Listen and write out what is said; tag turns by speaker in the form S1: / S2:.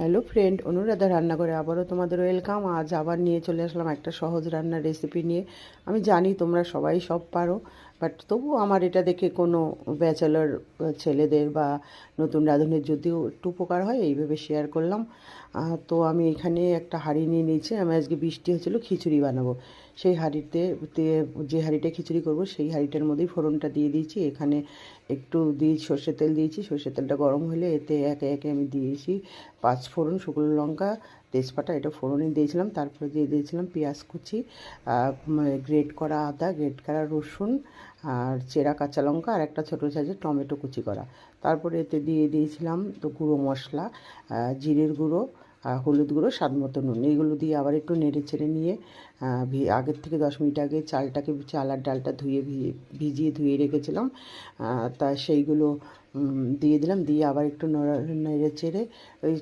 S1: Hello friend, Anuradha রান্নাঘরে আবারও তোমাদের ওয়েলকাম। আজ আবার নিয়ে চলে আসলাম একটা সহজ রান্নার রেসিপি নিয়ে। আমি জানি তোমরা সবাই সব পারো, বাট তবুও আমার এটা দেখে কোনো ব্যাচেলর ছেলেদের বা নতুন রাঁধুনির যদিও একটু উপকার হয় এই ভেবে শেয়ার করলাম। তো আমি এখানে একটা হাঁড়ি নিয়ে নিয়েছি। আমি আজকে বৃষ্টি হচ্ছিল, খিচুড়ি বানাবো। সেই হাঁড়িতে যে হাঁড়িটা খিচুড়ি করব সেই হাঁড়িটার মধ্যেই ফোড়নটা দিয়ে দিয়েছি। এখানে একটু সর্ষের তেল দিয়েছি। সর্ষের তেলটা গরম হলে এতে একে একে আমি দিয়েছি পাঁচ ফোড়ন, শুকনো লঙ্কা, তেজপাতা, এটা ফোড়নে দিয়েছিলাম। তারপরে দিয়ে দিয়েছিলাম পেঁয়াজ কুচি, গ্রেট করা আদা, গ্রেট করা রসুন, আর চেরা কাঁচা লঙ্কা, আর একটা ছোটো সাইজের টমেটো কুচি করা। তারপরে এতে দিয়ে দিয়েছিলাম তো গুঁড়ো মশলা, জিরের গুঁড়ো, হলুদ গুঁড়ো, স্বাদ মতো নুন। এইগুলো দিয়ে আবার একটু নেড়ে চেড়ে নিয়ে আগের থেকে 10 মিনিট আগে চাল আর ডালটা ভিজিয়ে ধুয়ে রেখেছিলাম। তা সেইগুলো দিয়ে দিলাম, দিয়ে আবার একটু নেড়ে চেড়ে ওই